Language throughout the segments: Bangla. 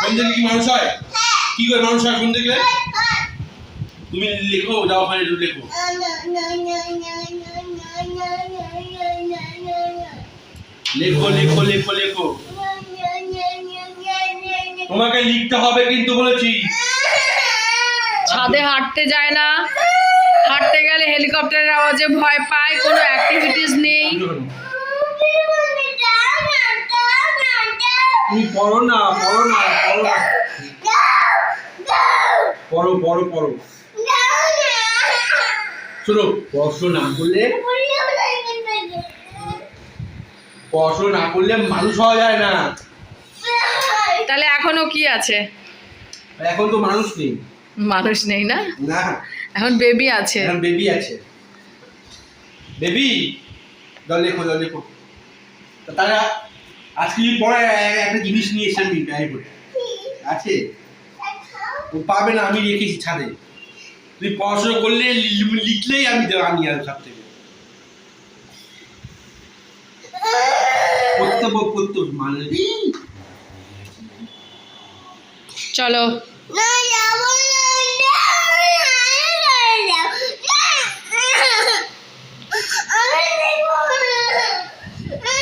ফোন দেখলে কি মানুষ হয়? কি করে মানুষ হয় ফোন দেখলে? তুমি লেখো, যাও ওখানে একটু লেখো। লেখো লেখো লেখো লেখো। তোমাকে লিখতে হবে কিন্তু বলেছি। ছাদে হাঁটতে যায় না, হাঁটতে গেলে হেলিকপ্টারের আওয়াজে ভয় পায়, কোনো অ্যাক্টিভিটিস নেই। তুমি পড়ো না, পড়ো না, পড়ো না, পড়ো পড়ো পড়ো। শোনো, পড়াশোনা না করলে মানুষ হওয়া যায় না। তাহলে এখনো কি আছে? এখন তো মানুষ নেই। মানুষ নেই না, না, এখন বেবি আছে। এখন বেবি আছে। বেবি, যাও লেখো, যাও লেখো। তারা আজকে পরে একটা জিনিস নিয়ে এসে আমি ব্যয় করে আছে, ও পাবে না, আমি রেখেছি ছাদে। তুমি পড়াশোনা করলে লিখলেই আমি দেবো, আমি আর ছাদ থেকে পড়তে মানে। চলো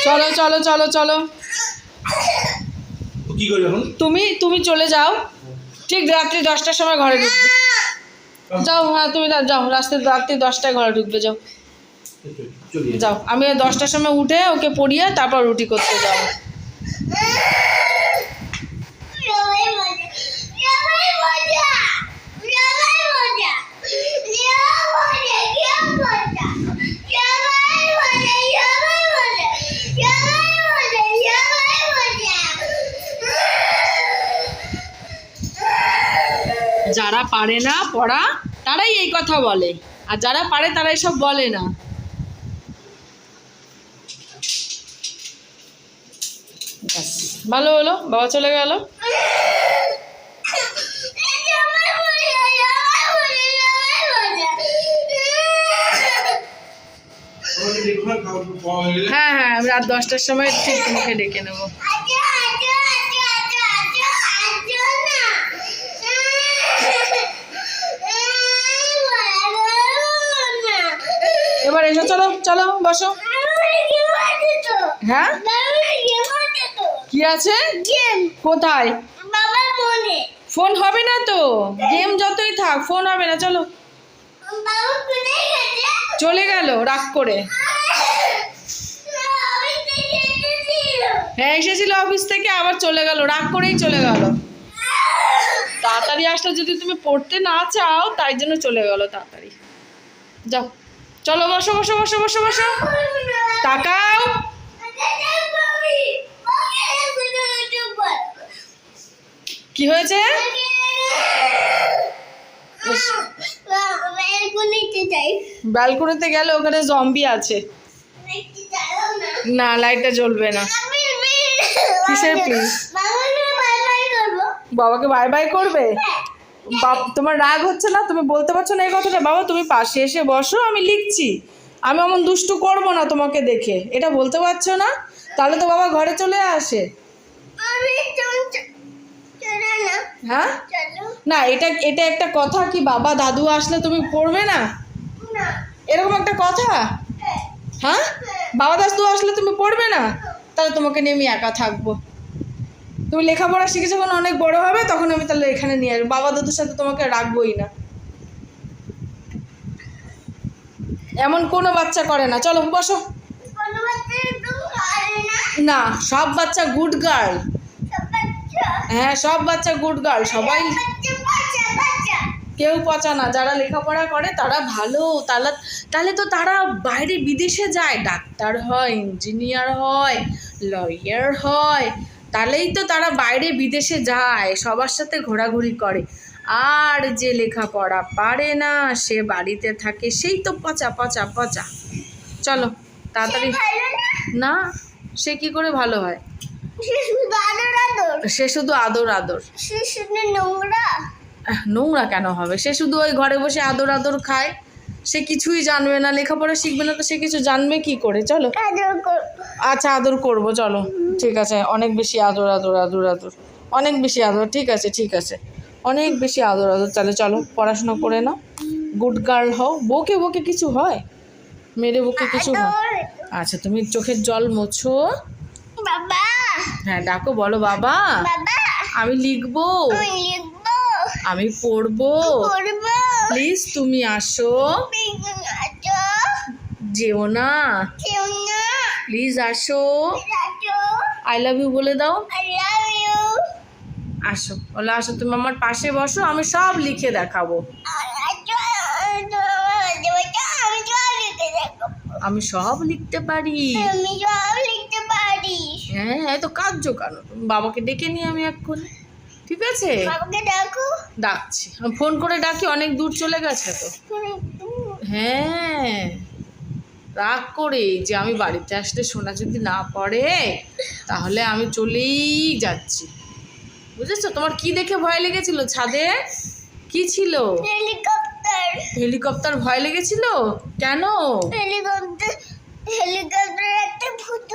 চলো চলো চলো চলো, কি করবে এখন? তুমি চলে যাও, ঠিক রাত্রি 10টার সময় ঘরে ঢুকবে। যাও, হ্যাঁ তুমি যাও, রাত্রি 10টায় ঘরে ঢুকবে, যাও যাও। আমি 10টার সময় উঠে ওকে পড়িয়ে তারপর রুটি করতে যাবো। যারা পারে না পড়া তারাই এই কথা বলে, আর যারা পারে তারা এসব বলে না। ভালো হলো, বাবা চলে গেল। হ্যাঁ হ্যাঁ, রাত 10টার সময় ঠিক তোমাকে ডেকে নেবো। এবার এসো, চলো চলো বসো। হ্যাঁ কি আছে? কোথায়? ফোন হবে না তো, গেম যতই থাক ফোন হবে না। চলো, চলে গেল রাগ করে। হ্যাঁ এসেছিল অফিস থেকে, আবার চলে গেল, রাগ করেই চলে গেল। তাড়াতাড়ি আসলে যদি তুমি পড়তে না চাও তাই জন্য চলে গেল তাড়াতাড়ি। যাও চলো, বসো বসো বসো বসো বসো, তাকাও। কি হয়েছে? ব্যালকনিতে গেলে ওখানে জম্বি আছে। না, লাইটটা জ্বলবে না। কিসের প্লিজ? বাবাকে বাই বাই করবে? তোমার রাগ হচ্ছে না? তুমি বলতে পারছো না এই কথাটা? বাবা তুমি পাশে এসে বসো, আমি লিখছি, আমি এমন দুষ্টু করবো না তোমাকে দেখে, এটা বলতে পারছো না? তাহলে তো বাবা ঘরে চলে আসে। হ্যাঁ না, এটা একটা কথা কি? বাবা দাদু আসলে তুমি পড়বে না, এরকম একটা কথা? হ্যাঁ, বাবা দাদু আসলে তুমি পড়বে না? তাহলে তোমাকে নিয়ে আমি একা থাকবো। তুমি লেখাপড়া শিখে যখন অনেক বড় হবে তখন আমি তাহলে এখানে নিয়ে আসবো, বাবা দাদুর সাথে তোমাকে রাখবোই না। এমন কোনো বাচ্চা করে না। চলো বসো। না, সব বাচ্চা গুড গার্ল। হ্যাঁ সব বাচ্চা গুড গার্ল, সবাই কেউ পচা না। যারা লেখাপড়া করে তারা ভালো, তাহলে তো তারা বাইরে বিদেশে যায়, ডাক্তার হয়, ইঞ্জিনিয়ার হয়, লয়ার হয়, তাহলেই তো তারা বাইরে বিদেশে যায়, সবার সাথে ঘোরাঘুরি করে। আর যে লেখাপড়া পারে না সে বাড়িতে থাকে, সেই তো পচা পচা পচা। চলো তাড়াতাড়ি। না, সে কি করে ভালো হয়? সে শুধু আদর আদর। নোংরা কেন হবে? সে শুধু ওই ঘরে বসে আদর আদর খায়, সে কিছুই জানবে না, লেখাপড়া শিখবে না, তো সে কিছু জানবে কি করে? চলো আচ্ছা আদর করবো, চলো। ঠিক আছে, অনেক বেশি আদর আদর আদর আদর, অনেক বেশি আদর। ঠিক আছে ঠিক আছে, অনেক বেশি আদর আদর। তাহলে চলো পড়াশোনা করে নাও, গুড গার্ল হও। বকে বকে কিছু হয়? মেরে বকে কিছু হয়? আচ্ছা, তুমি চোখের জল মোছো। বাবা হ্যাঁ ডাকো, বলো বাবা বাবা আমি লিখবো, আমি লিখবো আমি পড়বো, পড়বো প্লিজ তুমি আসো, আছো যেও না, কেউ না প্লিজ আসো, আছো আই লাভ ইউ বলে দাও। আই লাভ ইউ আসো, বলো আসো, তুমি আমার পাশে বসো, আমি সব লিখে দেখাবো। আছো আমি সব লিখে দেখো আমি সব লিখতে পারি। আমি সব লিখতে পারি হ্যাঁ এত কাঁদছো কেন? তুমি বাবাকে ডেকে নিয়ে আমি এক্ষুনি, ঠিক আছে? বাবাকে দেখো ডাকছি, আমি ফোন করে ডাকি, অনেক দূর চলে গেছে তো। হ্যাঁ রাগ করে যে আমি বাড়িতে আসলে সোনা যদি না পড়ে তাহলে আমি চলেই যাচ্ছি, বুঝেছো? তোমার কি দেখে ভয় লেগেছিল? ছাদে কি ছিল? হেলিকপ্টার হেলিকপ্টার ভয় লেগেছিল কেন? হেলিকপ্টার হেলিকপ্টার একটা ভূত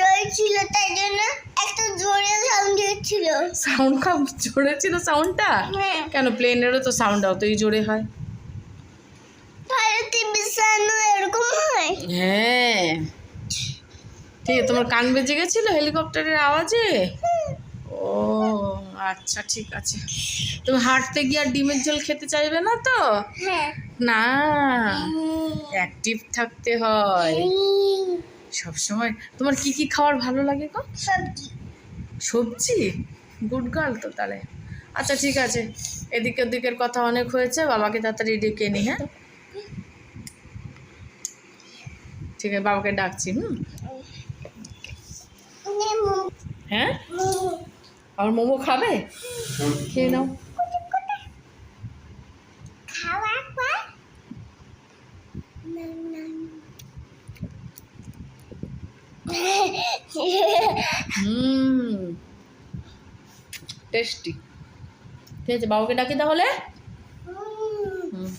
রয়েছিল, তাই জন্য একটা জোরে সাউন্ড হচ্ছিল। সাউন্ড খুব জোরে ছিল সাউন্ডটা? হ্যাঁ। কেন, প্লেনেরও তো সাউন্ড অতই জোরে হয়। ভারতে বিছানো এরকম হয়। হ্যাঁ ঠিক আছে, তোমার কান বেজে গেছিল হেলিকপ্টারের আওয়াজে? ও আচ্ছা ঠিক আছে, তুমি হাঁটতে গিয়ে আর ডিমের ঝোল খেতে চাইবে না তো? হ্যাঁ না, অ্যাক্টিভ থাকতে হয় সব সময়। তোমার কি কি খাওয়ার ভালো লাগে গো? সবজি সবজি? গুড গার্ল তো তাহলে। আচ্ছা ঠিক আছে, এদিকে ওদিকের কথা অনেক হয়েছে, বাবাকে তাড়াতাড়ি ডেকে নি। হ্যাঁ ঠিক আছে, বাবাকে ডাকছি। হ্যাঁ আমার মোমো খাবে? খেয়ে নাও। খাওয়া পর টেস্টি। ঠিক আছে, বাবাকে ডাকি তাহলে। হুম